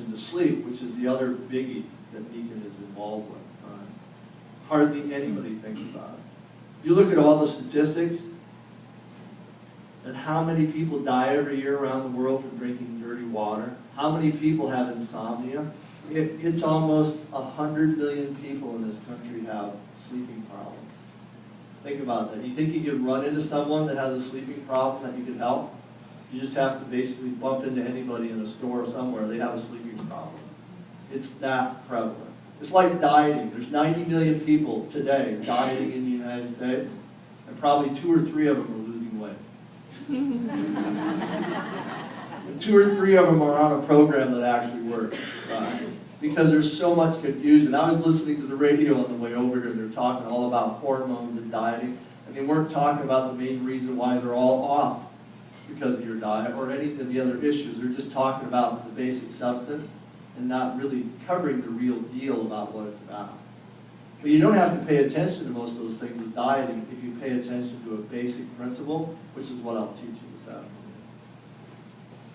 attention to sleep, which is the other biggie that Deacon is involved with. Hardly anybody thinks about it. You look at all the statistics and how many people die every year around the world from drinking dirty water, how many people have insomnia. It's almost 100 million people in this country have sleeping problems. Think about that. You think you could run into someone that has a sleeping problem that you could help? You just have to basically bump into anybody in a store somewhere. They have a sleeping problem. It's that prevalent. It's like dieting. There's 90 million people today dieting in the United States, and probably 2 or 3 of them are losing weight. And 2 or 3 of them are on a program that actually works. Because there's so much confusion. I was listening to the radio on the way over here. They're talking all about hormones and dieting, and they weren't talking about the main reason why they're all off because of your diet or any of the other issues. They're just talking about the basic substance and not really covering the real deal about what it's about. But you don't have to pay attention to most of those things with dieting if you pay attention to a basic principle, which is what I'll teach you this afternoon.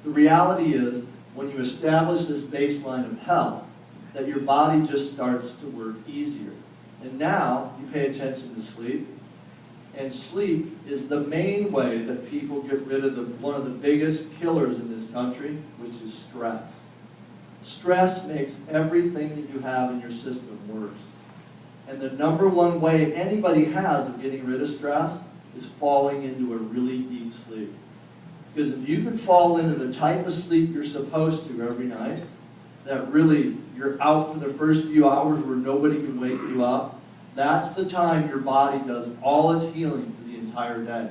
The reality is, when you establish this baseline of health, that your body just starts to work easier. And now you pay attention to sleep. And sleep is the main way that people get rid of one of the biggest killers in this country, which is stress. Stress makes everything that you have in your system worse. And the #1 way anybody has of getting rid of stress is falling into a really deep sleep. Because if you can fall into the type of sleep you're supposed to every night, that really you're out for the first few hours where nobody can wake you up, that's the time your body does all its healing for the entire day.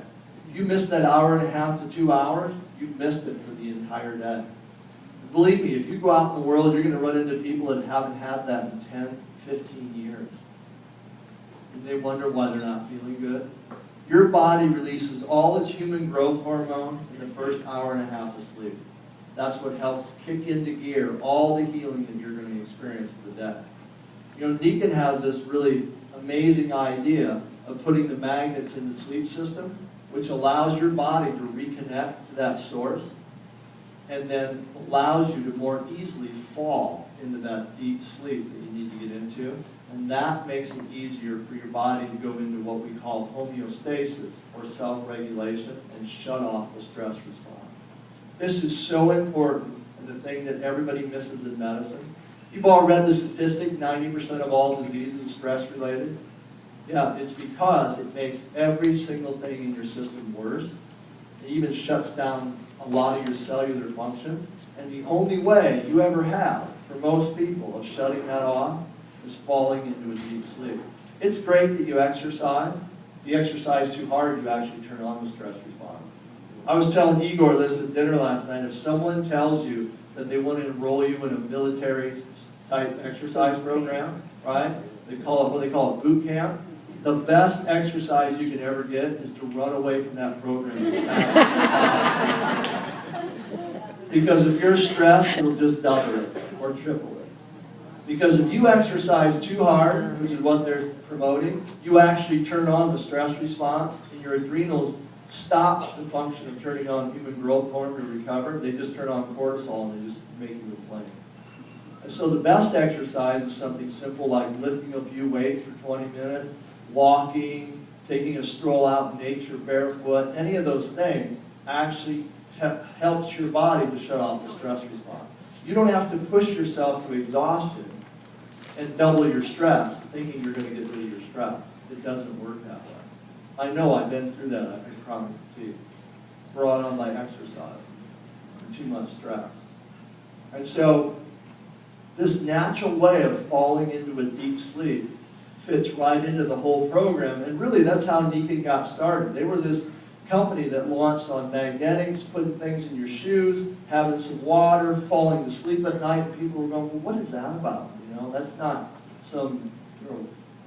If you miss that 1.5 to 2 hours, you've missed it for the entire day. Believe me, if you go out in the world, you're going to run into people that haven't had that in 10, 15 years. And they wonder why they're not feeling good. Your body releases all its human growth hormone in the first 1.5 of sleep. That's what helps kick into gear all the healing that you're going to experience for the day. You know, Deacon has this really amazing idea of putting the magnets in the sleep system, which allows your body to reconnect to that source, and then allows you to more easily fall into that deep sleep that you need to get into. And that makes it easier for your body to go into what we call homeostasis, or self-regulation, and shut off the stress response. This is so important, and the thing that everybody misses in medicine. You've all read the statistic, 90% of all diseases are stress-related. Yeah, it's because it makes every single thing in your system worse. It even shuts down a lot of your cellular functions. And the only way you ever have, for most people, of shutting that off is falling into a deep sleep. It's great that you exercise. If you exercise too hard, you actually turn on the stress response. I was telling Igor this at dinner last night. If someone tells you that they want to enroll you in a military-type exercise program, right? They call it what they call it boot camp. The best exercise you can ever get is to run away from that program. Because if you're stressed, it'll just double it or triple it. Because if you exercise too hard, which is what they're promoting, you actually turn on the stress response, and your adrenals stop the function of turning on human growth hormone to recover. They just turn on cortisol and they just make you inflamed. And so the best exercise is something simple like lifting a few weights for 20 minutes, walking, taking a stroll out in nature barefoot. Any of those things actually helps your body to shut off the stress response. You don't have to push yourself to exhaustion and double your stress thinking you're going to get rid of your stress. It doesn't work that way. I know, I've been through that. I've been chronic fatigue, brought on by exercise and too much stress. And so this natural way of falling into a deep sleep fits right into the whole program. And really, that's how Deacon got started. They were this company that launched on magnetics, putting things in your shoes, having some water, falling to sleep at night. And people were going, well, what is that about? You know, that's not some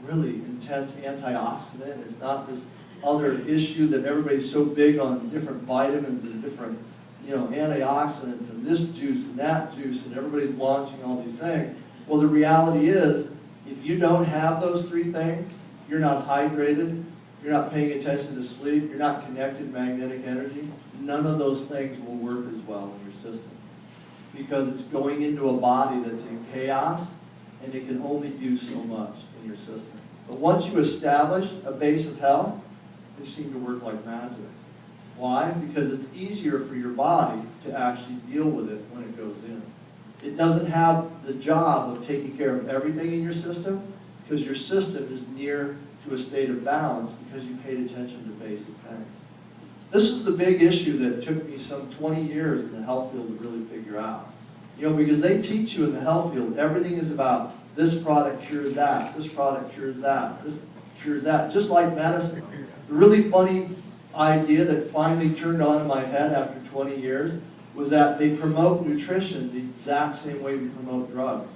really intense antioxidant. It's not this other issue that everybody's so big on different vitamins and different, antioxidants and this juice and that juice, and everybody's launching all these things. Well, the reality is, if you don't have those 3 things, you're not hydrated, you're not paying attention to sleep, you're not connected to magnetic energy, none of those things will work as well in your system. because it's going into a body that's in chaos, and it can only do so much in your system. But once you establish a base of health, they seem to work like magic. Why? Because it's easier for your body to actually deal with it when it goes in. It doesn't have the job of taking care of everything in your system, because your system is near to a state of balance because you paid attention to basic things. This is the big issue that took me some 20 years in the health field to really figure out. Because they teach you in the health field, everything is about this product cures that, this product cures that, this cures that, just like medicine. The really funny idea that finally turned on in my head after 20 years was that they promote nutrition the exact same way we promote drugs.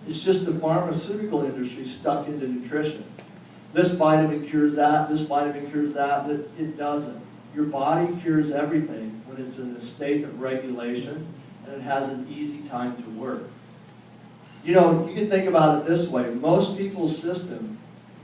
It's just the pharmaceutical industry stuck into nutrition. This vitamin cures that, this vitamin cures that. It doesn't. Your body cures everything when it's in a state of regulation and it has an easy time to work. You can think about it this way. Most people's systems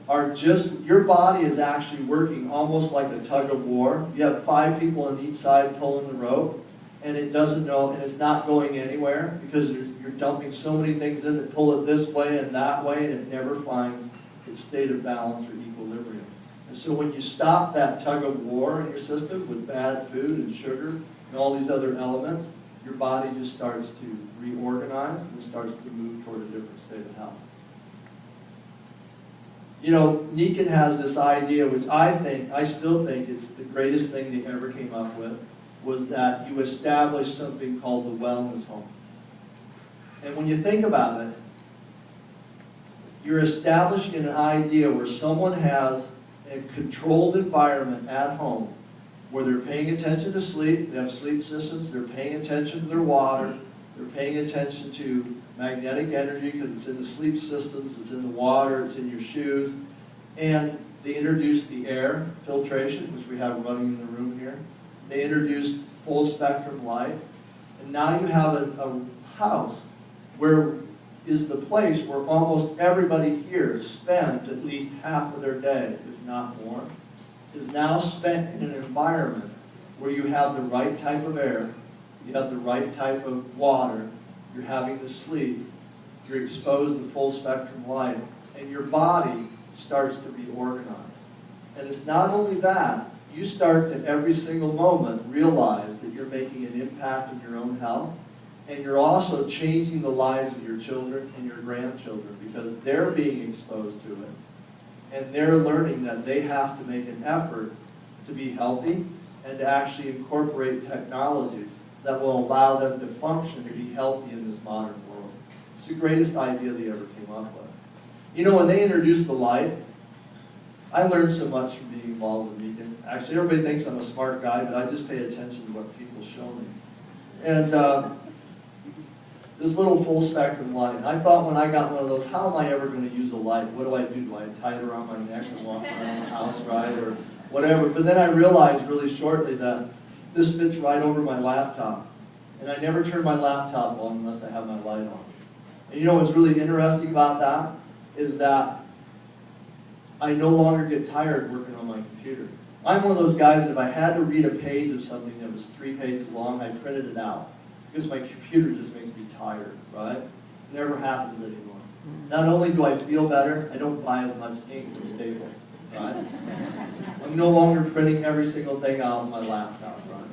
are just, your body is actually working almost like a tug of war. You have 5 people on each side pulling the rope, and it doesn't know, and it's not going anywhere because you're dumping so many things in that pull it this way and that way, and it never finds its state of balance or equilibrium. And so when you stop that tug of war in your system with bad food and sugar and all these other elements, your body just starts to reorganize and starts to move toward a different state of health. Nikken has this idea, which I still think it's the greatest thing they ever came up with, was that you establish something called the wellness home. And when you think about it, you're establishing an idea where someone has a controlled environment at home where they're paying attention to sleep, they have sleep systems, they're paying attention to their water, they're paying attention to magnetic energy because it's in the sleep systems, it's in the water, it's in your shoes. And they introduced the air filtration, which we have running in the room here. They introduced full spectrum light. And now you have a house where is the place where almost everybody here spends at least half of their day, if not more, is now spent in an environment where you have the right type of air, you have the right type of water, you're having to sleep, you're exposed to full spectrum light, and your body starts to be organized. And it's not only that, you start to every single moment realize that you're making an impact in your own health, and you're also changing the lives of your children and your grandchildren because they're being exposed to it. And they're learning that they have to make an effort to be healthy and to actually incorporate technologies that will allow them to function, to be healthy in this modern world. It's the greatest idea they ever came up with. When they introduced the light, I learned so much from being involved with Nikken. Actually, everybody thinks I'm a smart guy, but I just pay attention to what people show me. And this little full spectrum light. I thought when I got one of those, how am I ever going to use a light? What do? Do I tie it around my neck and walk around the house, right? Or whatever. But then I realized really shortly that this fits right over my laptop. And I never turn my laptop on unless I have my light on. And what's really interesting about that is that I no longer get tired working on my computer. I'm one of those guys that if I had to read a page of something that was 3 pages long, I printed it out. Because my computer just makes me tired, right? It never happens anymore. Not only do I feel better, I don't buy as much ink from Staples, right? I'm no longer printing every single thing out on my laptop, right?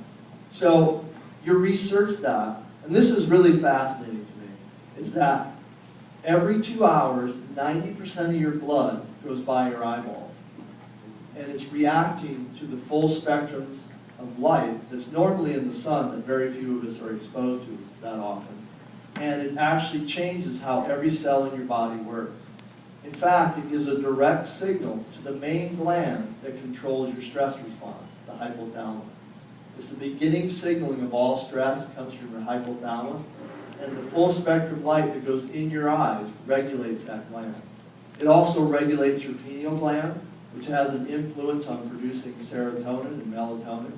So you research that, and this is really fascinating to me, is that every 2 hours, 90% of your blood goes by your eyeballs. And it's reacting to the full spectrums of light that's normally in the sun that very few of us are exposed to that often. And it actually changes how every cell in your body works. In fact, it gives a direct signal to the main gland that controls your stress response, the hypothalamus. It's the beginning signaling of all stress comes from your hypothalamus, and the full spectrum light that goes in your eyes regulates that gland. It also regulates your pineal gland, which has an influence on producing serotonin and melatonin.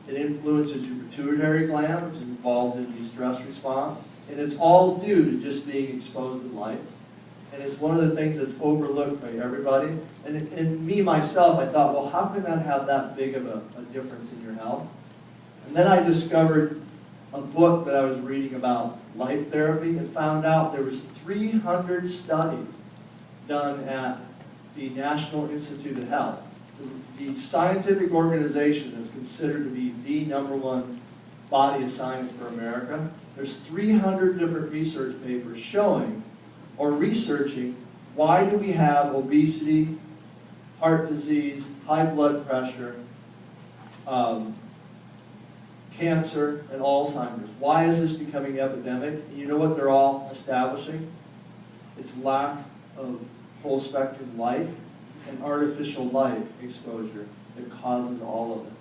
It influences your pituitary gland, which is involved in the stress response. And it's all due to just being exposed to light. And it's one of the things that's overlooked by everybody. And me, myself, I thought, well, how can that have that big of a difference in your health? And then I discovered a book that I was reading about light therapy and found out there was 300 studies done at the National Institute of Health. The scientific organization is considered to be the #1 body of science for America. There's 300 different research papers showing or researching why do we have obesity, heart disease, high blood pressure, cancer, and Alzheimer's. Why is this becoming epidemic? And you know what they're all establishing? It's lack of full spectrum light and artificial light exposure that causes all of it.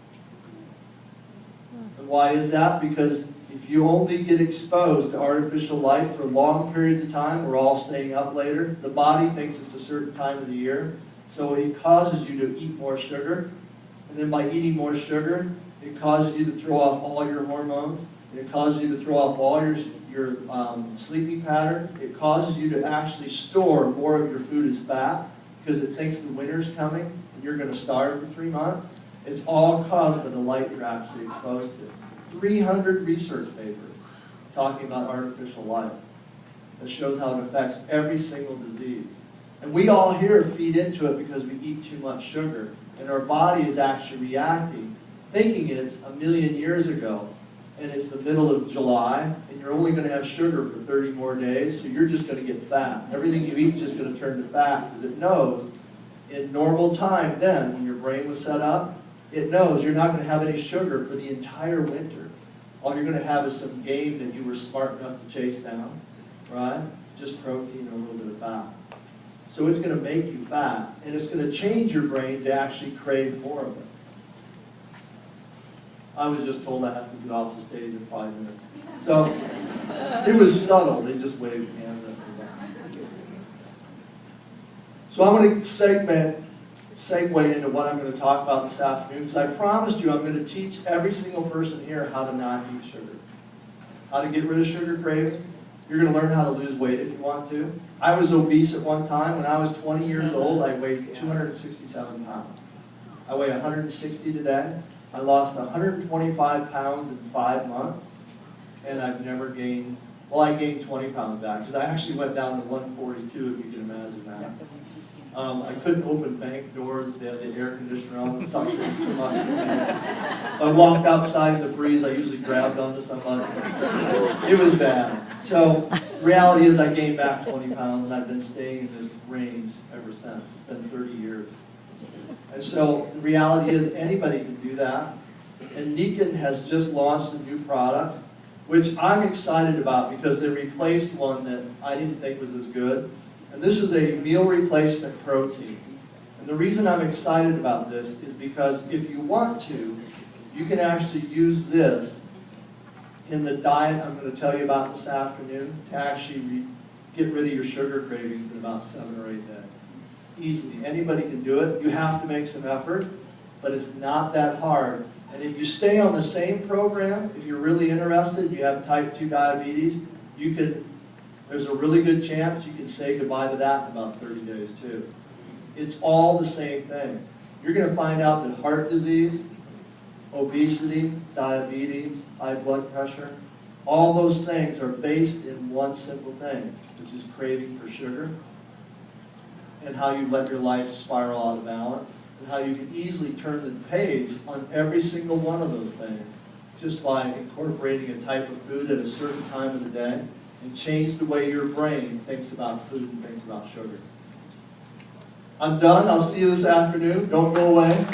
And why is that? Because if you only get exposed to artificial light for long periods of time, we're all staying up later, the body thinks it's a certain time of the year, so it causes you to eat more sugar, and then by eating more sugar, it causes you to throw off all your hormones, and it causes you to throw off all your sleeping patterns. It causes you to actually store more of your food as fat because it thinks the winter's coming and you're going to starve for 3 months. It's all caused by the light you're actually exposed to. 300 research papers talking about artificial light that shows how it affects every single disease. And we all here feed into it because we eat too much sugar, and our body is actually reacting, thinking it's a million years ago, and it's the middle of July, and you're only going to have sugar for 30 more days, so you're just going to get fat. Everything you eat is just going to turn to fat, because it knows in normal time then, when your brain was set up, it knows you're not going to have any sugar for the entire winter. All you're going to have is some game that you were smart enough to chase down, right? Just protein and a little bit of fat. So it's going to make you fat, and it's going to change your brain to actually crave more of it. I was just told I have to get off the stage in 5 minutes. So it was subtle. They just waved hands at me. So I'm going to segue into what I'm going to talk about this afternoon, because I promised you I'm going to teach every single person here how to not eat sugar, how to get rid of sugar cravings. You're going to learn how to lose weight if you want to. I was obese at one time. When I was 20 years old, I weighed 267 pounds. I weigh 160 today. I lost 125 pounds in 5 months, and I've never gained, well, I gained 20 pounds back, because I actually went down to 142, if you can imagine that. I couldn't open bank doors, they had the air conditioner on, the suction was too much for me. I walked outside in the breeze, I usually grabbed onto somebody. It was bad. So, reality is I gained back 20 pounds, and I've been staying in this range ever since. It's been 30 years. And so, the reality is anybody can do that. And Nikken has just launched a new product, which I'm excited about because they replaced one that I didn't think was as good. And this is a meal replacement protein. And the reason I'm excited about this is because if you want to, you can actually use this in the diet I'm going to tell you about this afternoon to actually get rid of your sugar cravings in about 7 or 8 days. Easily. Anybody can do it. You have to make some effort, but it's not that hard. And if you stay on the same program, if you're really interested, you have type 2 diabetes, there's a really good chance you can say goodbye to that in about 30 days too. It's all the same thing. You're going to find out that heart disease, obesity, diabetes, high blood pressure, all those things are based in one simple thing, which is craving for sugar, and how you let your life spiral out of balance, and how you can easily turn the page on every single one of those things just by incorporating a type of food at a certain time of the day and change the way your brain thinks about food and thinks about sugar. I'm done. I'll see you this afternoon. Don't go away.